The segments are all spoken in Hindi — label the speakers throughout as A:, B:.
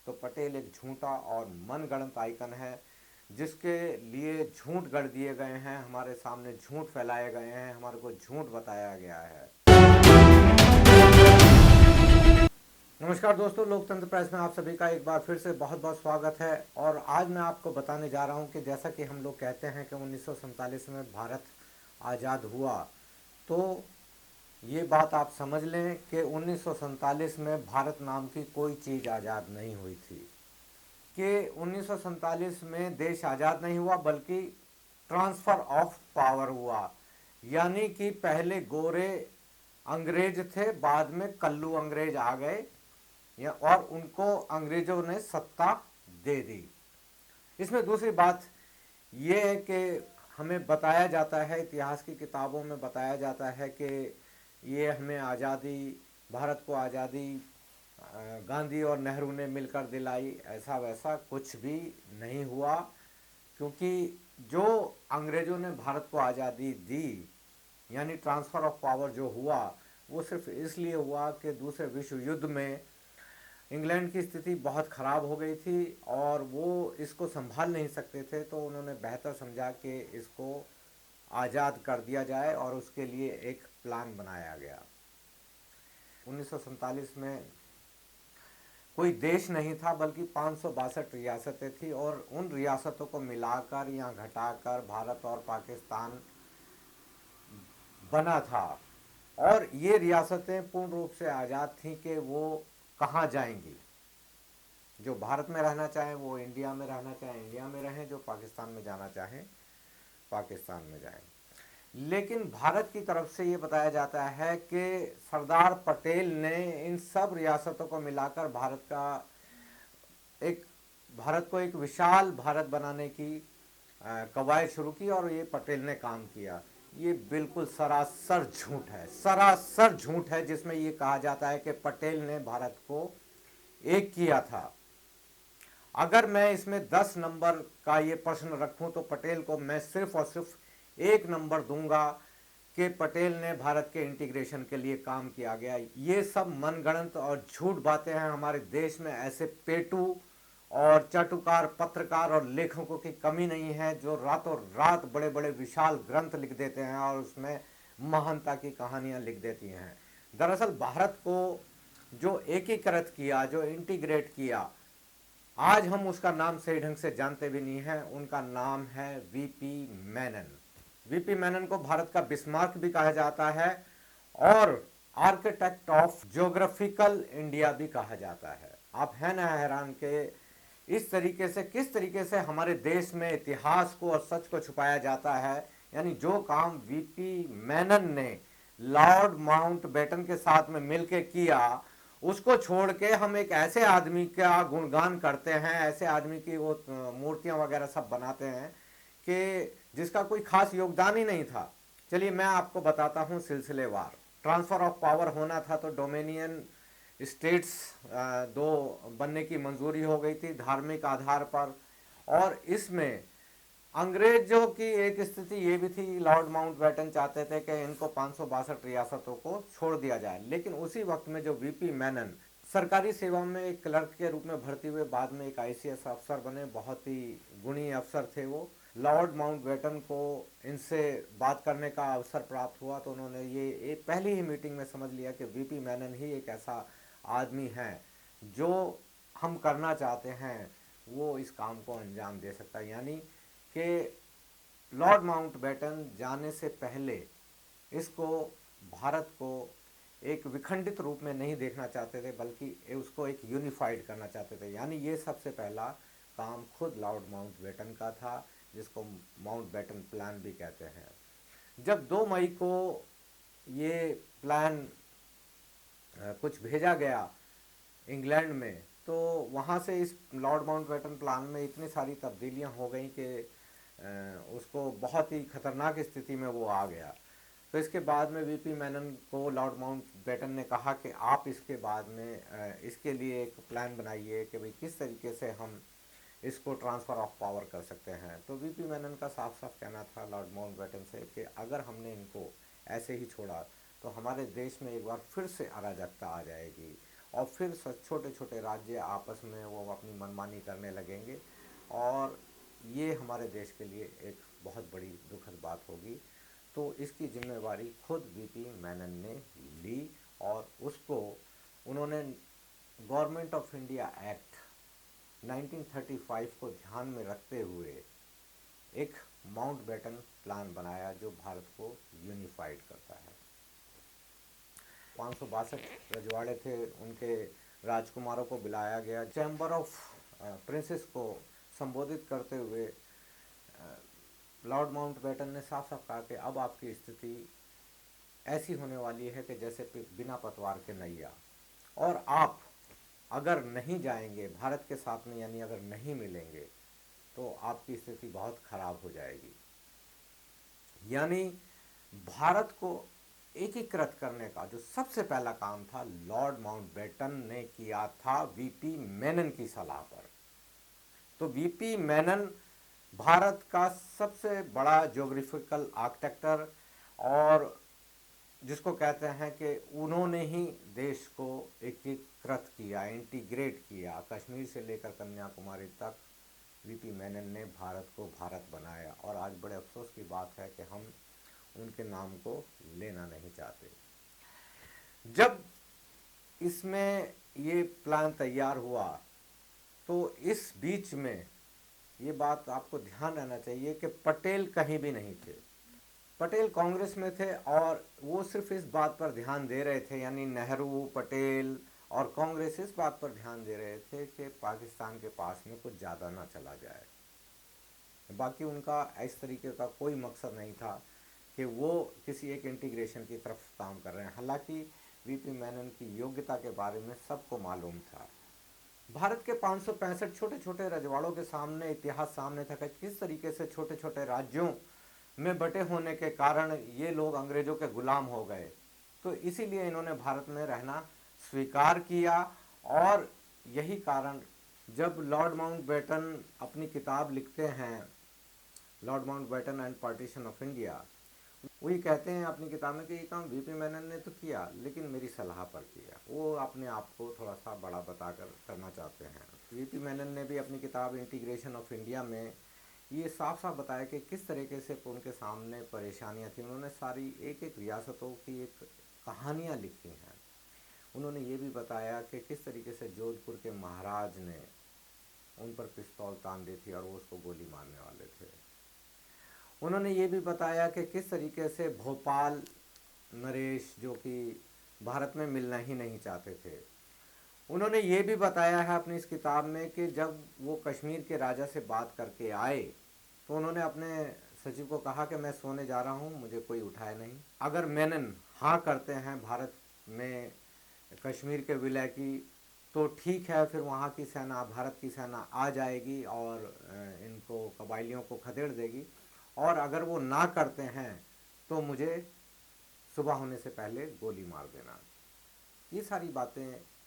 A: तो पटेल एक झूठा और मनगढ़ंत आइकन है, जिसके लिए झूठ गढ़ दिए गए हैं, हमारे सामने झूठ फैलाए गए हैं, हमारे को झूठ बताया गया है। नमस्कार दोस्तों, लोकतंत्र प्रेस में आप सभी का एक बार फिर से बहुत बहुत स्वागत है। और आज मैं आपको बताने जा रहा हूं कि जैसा कि हम लोग कहते हैं कि 1947 में भारत आज़ाद हुआ, तो ये बात आप समझ लें कि 1947 में भारत नाम की कोई चीज़ आज़ाद नहीं हुई थी। कि 1947 में देश आज़ाद नहीं हुआ, बल्कि ट्रांसफ़र ऑफ पावर हुआ। यानी कि पहले गोरे अंग्रेज थे, बाद में कल्लू अंग्रेज आ गए और उनको अंग्रेजों ने सत्ता दे दी। इसमें दूसरी बात यह है कि हमें बताया जाता है, इतिहास की किताबों में बताया जाता है कि ये हमें आज़ादी, भारत को आज़ादी गांधी और नेहरू ने मिलकर दिलाई। ऐसा वैसा कुछ भी नहीं हुआ, क्योंकि जो अंग्रेज़ों ने भारत को आज़ादी दी, यानी ट्रांसफ़र ऑफ पावर जो हुआ, वो सिर्फ इसलिए हुआ कि दूसरे विश्व युद्ध में इंग्लैंड की स्थिति बहुत ख़राब हो गई थी और वो इसको संभाल नहीं सकते थे, तो उन्होंने बेहतर समझा कि इसको आज़ाद कर दिया जाए और उसके लिए एक प्लान बनाया गया। 1947 में कोई देश नहीं था, बल्कि 562 रियासतें थी, और उन रियासतों को मिलाकर या घटाकर भारत और पाकिस्तान बना था। और ये रियासतें पूर्ण रूप से आज़ाद थीं कि वो कहाँ जाएंगी। जो भारत में रहना चाहें वो इंडिया में रहना चाहें इंडिया में रहें, जो पाकिस्तान में जाना चाहें पाकिस्तान में जाएं। लेकिन भारत की तरफ से ये बताया जाता है कि सरदार पटेल ने इन सब रियासतों को मिलाकर एक भारत को एक विशाल भारत बनाने की कवायद शुरू की, और ये पटेल ने काम किया। ये बिल्कुल सरासर झूठ है, सरासर झूठ है, जिसमें ये कहा जाता है कि पटेल ने भारत को एक किया था। अगर मैं इसमें 10 नंबर का ये प्रश्न रखूं, तो पटेल को मैं सिर्फ और सिर्फ 1 नंबर दूंगा कि पटेल ने भारत के इंटीग्रेशन के लिए काम किया गया। ये सब मनगढ़ंत और झूठ बातें हैं। हमारे देश में ऐसे पेटू और चाटुकार पत्रकार और लेखकों की कमी नहीं है, जो रातों रात बड़े बड़े विशाल ग्रंथ लिख देते हैं और उसमें महानता की कहानियां लिख देती हैं। दरअसल भारत को जो एकीकृत किया, जो इंटीग्रेट किया, आज हम उसका नाम सही ढंग से जानते भी नहीं हैं। उनका नाम है वीपी मेनन। वीपी मेनन को भारत का बिस्मार्क भी कहा जाता है और आर्किटेक्ट ऑफ ज्योग्राफिकल इंडिया भी कहा जाता है। आप हैं ना हैरान के इस तरीके से, किस तरीके से हमारे देश में इतिहास को और सच को छुपाया जाता है। यानी जो काम वीपी मेनन ने लॉर्ड माउंटबेटन के साथ में मिलकर किया, उसको छोड़ के हम एक ऐसे आदमी का गुणगान करते हैं, ऐसे आदमी की वो मूर्तियां वगैरह सब बनाते हैं कि जिसका कोई खास योगदान ही नहीं था। चलिए मैं आपको बताता हूँ सिलसिलेवार। ट्रांसफ़र ऑफ पावर होना था, तो डोमिनियन स्टेट्स दो बनने की मंजूरी हो गई थी धार्मिक आधार पर। और इसमें अंग्रेजों की एक स्थिति ये भी थी, लॉर्ड माउंटबेटन चाहते थे कि इनको 562 रियासतों को छोड़ दिया जाए। लेकिन उसी वक्त में जो वीपी मेनन सरकारी सेवा में एक क्लर्क के रूप में भर्ती हुए, बाद में एक आईसीएस अफसर बने, बहुत ही गुणी अफसर थे वो। लॉर्ड माउंटबेटन को इनसे बात करने का अवसर प्राप्त हुआ, तो उन्होंने ये पहली ही मीटिंग में समझ लिया कि वीपी मेनन ही एक ऐसा आदमी है जो हम करना चाहते हैं, वो इस काम को अंजाम दे सकता है। यानी कि लॉर्ड माउंटबेटन जाने से पहले इसको, भारत को एक विखंडित रूप में नहीं देखना चाहते थे, बल्कि उसको एक यूनिफाइड करना चाहते थे। यानी ये सबसे पहला काम खुद लॉर्ड माउंटबेटन का था, जिसको माउंटबेटन प्लान भी कहते हैं। जब 2 मई को ये प्लान कुछ भेजा गया इंग्लैंड में, तो वहाँ से इस लॉर्ड माउंटबेटन प्लान में इतनी सारी तब्दीलियाँ हो गई कि उसको बहुत ही खतरनाक स्थिति में वो आ गया। तो इसके बाद में वीपी मेनन को लॉर्ड माउंटबेटन ने कहा कि आप इसके बाद में इसके लिए एक प्लान बनाइए कि भाई किस तरीके से हम इसको ट्रांसफ़र ऑफ पावर कर सकते हैं। तो वीपी मेनन का साफ साफ कहना था लॉर्ड माउंटबेटन से कि अगर हमने इनको ऐसे ही छोड़ा, तो हमारे देश में एक बार फिर से अराजकता आ जाएगी और फिर छोटे छोटे राज्य आपस में वो अपनी मनमानी करने लगेंगे, और ये हमारे देश के लिए एक बहुत बड़ी दुखद बात होगी। तो इसकी जिम्मेवारी खुद वीपी मेनन ने ली, और उसको उन्होंने गवर्नमेंट ऑफ इंडिया एक्ट 1935 को ध्यान में रखते हुए एक माउंटबेटन प्लान बनाया जो भारत को यूनिफाइड करता है। 562 रजवाड़े थे, उनके राजकुमारों को बुलाया गया। चैम्बर ऑफ प्रिंसेस को संबोधित करते हुए लॉर्ड माउंटबेटन ने साफ साफ कहा कि अब आपकी स्थिति ऐसी होने वाली है कि जैसे बिना पतवार के नैया, और आप अगर नहीं जाएंगे भारत के साथ में, यानी अगर नहीं मिलेंगे, तो आपकी स्थिति बहुत खराब हो जाएगी। यानी भारत को एकीकृत करने का जो सबसे पहला काम था, लॉर्ड माउंटबेटन ने किया था वीपी मेनन की सलाह पर। तो वीपी मेनन भारत का सबसे बड़ा ज्योग्राफिकल आर्किटेक्टर, और जिसको कहते हैं कि उन्होंने ही देश को एकीकृत किया, इंटीग्रेट किया। कश्मीर से लेकर कन्याकुमारी तक वीपी मेनन ने भारत को भारत बनाया, और आज बड़े अफसोस की बात है कि हम उनके नाम को लेना नहीं चाहते। जब इसमें ये प्लान तैयार हुआ, तो इस बीच में ये बात आपको ध्यान रहना चाहिए कि पटेल कहीं भी नहीं थे। पटेल कांग्रेस में थे, और वो सिर्फ इस बात पर ध्यान दे रहे थे, यानी नेहरू, पटेल और कांग्रेस इस बात पर ध्यान दे रहे थे कि पाकिस्तान के पास में कुछ ज़्यादा ना चला जाए। बाकी उनका इस तरीके का कोई मकसद नहीं था कि वो किसी एक इंटीग्रेशन की तरफ काम कर रहे हैं। हालांकि वीपी मेनन की योग्यता के बारे में सबको मालूम था। भारत के 565 छोटे छोटे रजवाड़ों के सामने इतिहास सामने था कि किस तरीके से छोटे छोटे राज्यों में बटे होने के कारण ये लोग अंग्रेजों के गुलाम हो गए। तो इसीलिए इन्होंने भारत में रहना स्वीकार किया, और यही कारण जब लॉर्ड माउंटबेटन अपनी किताब लिखते हैं, Lord Mountbatten and partition of India, वही कहते हैं अपनी किताब में कि ये काम वीपी मेनन ने तो किया, लेकिन मेरी सलाह पर किया। वो अपने आप को थोड़ा सा बड़ा बताकर करना चाहते हैं। वीपी मेनन ने भी अपनी किताब इंटीग्रेशन ऑफ इंडिया में ये साफ साफ बताया कि किस तरीके से उनके सामने परेशानियां थी। उन्होंने सारी एक एक रियासतों की एक कहानियां लिखी हैं। उन्होंने ये भी बताया कि किस तरीके से जोधपुर के महाराज ने उन पर पिस्तौल तान दी थी और वो उसको गोली मारने वाले थे। उन्होंने ये भी बताया कि किस तरीके से भोपाल नरेश, जो कि भारत में मिलना ही नहीं चाहते थे, उन्होंने ये भी बताया है अपनी इस किताब में कि जब वो कश्मीर के राजा से बात करके आए, तो उन्होंने अपने सचिव को कहा कि मैं सोने जा रहा हूँ, मुझे कोई उठाए नहीं। अगर मेनन हाँ करते हैं भारत में कश्मीर के विलय की, तो ठीक है, फिर वहाँ की सेना, भारत की सेना आ जाएगी और इनको कबायलियों को खदेड़ देगी। और अगर वो ना करते हैं तो मुझे सुबह होने से पहले गोली मार देना। ये सारी बातें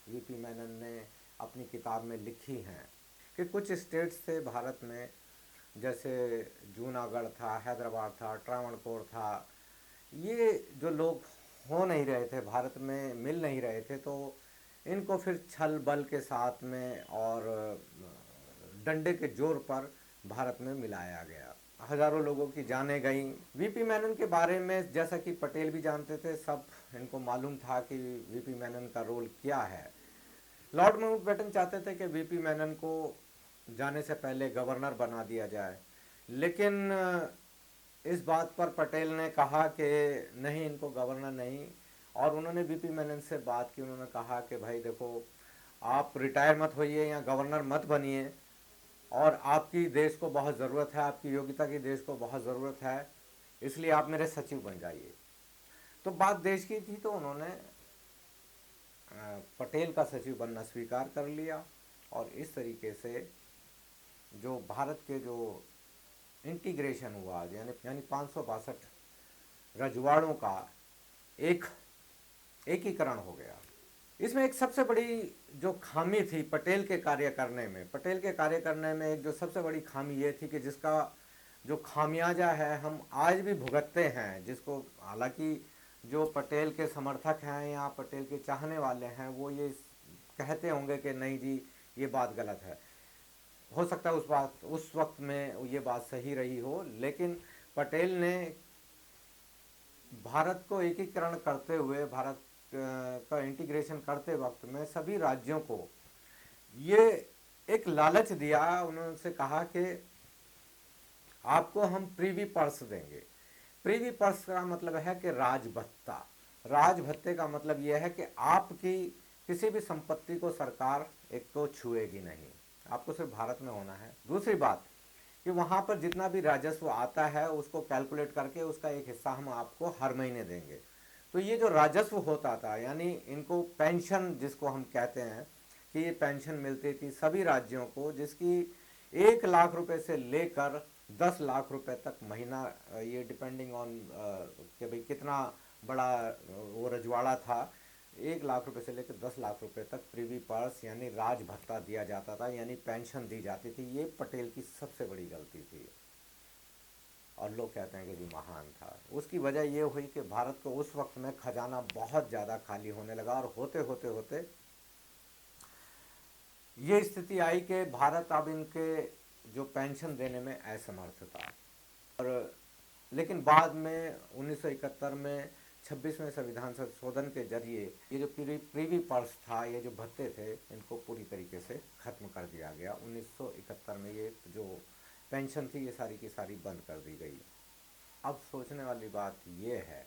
A: वीपी मेनन ने अपनी किताब में लिखी हैं कि कुछ स्टेट्स थे भारत में, जैसे जूनागढ़ था, हैदराबाद था, ट्रावणकोर था, ये जो लोग हो नहीं रहे थे, भारत में मिल नहीं रहे थे, तो इनको फिर छल बल के साथ में और डंडे के जोर पर भारत में मिलाया गया। हजारों लोगों की जानें गई। वीपी मेनन के बारे में जैसा कि पटेल भी जानते थे, सब इनको मालूम था कि वीपी मेनन का रोल क्या है। लॉर्ड माउंटबेटन चाहते थे कि वीपी मेनन को जाने से पहले गवर्नर बना दिया जाए, लेकिन इस बात पर पटेल ने कहा कि नहीं, इनको गवर्नर नहीं। और उन्होंने वीपी मेनन से बात की, उन्होंने कहा कि भाई देखो, आप रिटायर मत होइए या गवर्नर मत बनिए, और आपकी देश को बहुत ज़रूरत है, आपकी योग्यता की देश को बहुत ज़रूरत है, इसलिए आप मेरे सचिव बन जाइए। तो बात देश की थी, तो उन्होंने पटेल का सचिव बनना स्वीकार कर लिया, और इस तरीके से जो भारत के जो इंटीग्रेशन हुआ, यानी 562 रजवाड़ों का एक एकीकरण हो गया। इसमें एक सबसे बड़ी जो खामी थी पटेल के कार्य करने में, एक जो सबसे बड़ी खामी ये थी कि जिसका जो खामियाजा है हम आज भी भुगतते हैं, जिसको हालांकि जो पटेल के समर्थक हैं या पटेल के चाहने वाले हैं वो ये कहते होंगे कि नहीं जी ये बात गलत है, हो सकता है उस वक्त में ये बात सही रही हो, लेकिन पटेल ने भारत को एकीकरण करते हुए, भारत का इंटीग्रेशन करते वक्त में सभी राज्यों को ये एक लालच दिया। उन्होंने कहा कि आपको हम प्रीवी पर्स देंगे। प्रीवी पर्स का मतलब है कि राज भत्ता। राज भत्ते का मतलब यह है कि आपकी किसी भी संपत्ति को सरकार एक तो छुएगी नहीं, आपको सिर्फ भारत में होना है। दूसरी बात कि वहाँ पर जितना भी राजस्व आता है उसको कैलकुलेट करके उसका एक हिस्सा हम आपको हर महीने देंगे। तो ये जो राजस्व होता था, यानी इनको पेंशन जिसको हम कहते हैं कि ये पेंशन मिलती थी सभी राज्यों को, जिसकी 1 लाख रुपए से लेकर 10 लाख रुपए तक महीना, ये डिपेंडिंग ऑन कि भाई कितना बड़ा वो रजवाड़ा था, 1 लाख रुपए से लेकर 10 लाख रुपए तक प्रीवी पर्स यानी राज भत्ता दिया जाता था, यानी पेंशन दी जाती थी। ये पटेल की सबसे बड़ी गलती थी और लोग कहते हैं कि जी महान था। उसकी वजह ये हुई कि भारत को उस वक्त में खजाना बहुत ज़्यादा खाली होने लगा और होते होते होते ये स्थिति आई कि भारत अब इनके जो पेंशन देने में असमर्थ था। और लेकिन बाद में 1971 में 26वें संविधान संशोधन के जरिए ये जो प्रीवी पर्स था, ये जो भत्ते थे, इनको पूरी तरीके से ख़त्म कर दिया गया। 1971 में ये जो पेंशन थी ये सारी की सारी बंद कर दी गई। अब सोचने वाली बात ये है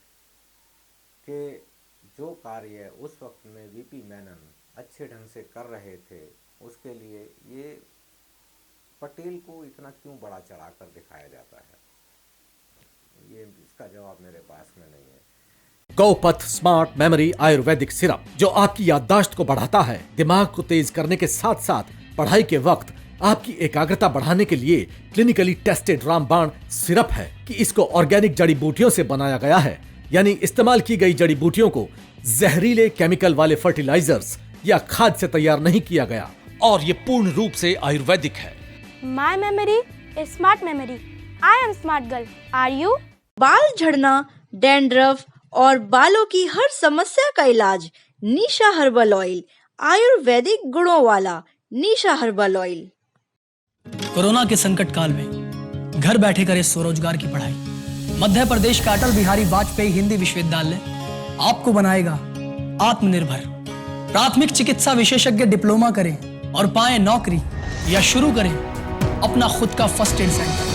A: कि जो कार्य उस वक्त में वीपी मेनन अच्छे ढंग से कर रहे थे, उसके लिए ये पटेल को इतना क्यों बड़ा चढ़ाकर दिखाया जाता है, ये इसका जवाब मेरे पास में नहीं है।
B: गौपथ स्मार्ट मेमोरी आयुर्वेदिक सिरप जो आपकी याददाश्त को बढ़ाता है, दिमाग को तेज करने के साथ साथ पढ़ाई के वक्त आपकी एकाग्रता बढ़ाने के लिए क्लिनिकली टेस्टेड रामबाण सिरप है कि इसको ऑर्गेनिक जड़ी बूटियों से बनाया गया है, यानी इस्तेमाल की गई जड़ी बूटियों को जहरीले केमिकल वाले फर्टिलाइजर्स या खाद से तैयार नहीं किया गया और ये पूर्ण रूप से आयुर्वेदिक है।
C: My memory is smart memory. I am smart girl, are you?
D: बाल झड़ना, डैंड्रफ और बालों की हर समस्या का इलाज निशा हर्बल ऑयल, आयुर्वेदिक गुणों वाला निशा हर्बल ऑयल।
E: कोरोना के संकट काल में घर बैठे करे स्वरोजगार की पढ़ाई। मध्य प्रदेश का अटल बिहारी वाजपेयी हिंदी विश्वविद्यालय आपको बनाएगा आत्मनिर्भर। प्राथमिक चिकित्सा विशेषज्ञ डिप्लोमा करें और पाएं नौकरी, या शुरू करें अपना खुद का फर्स्ट एड सेंटर।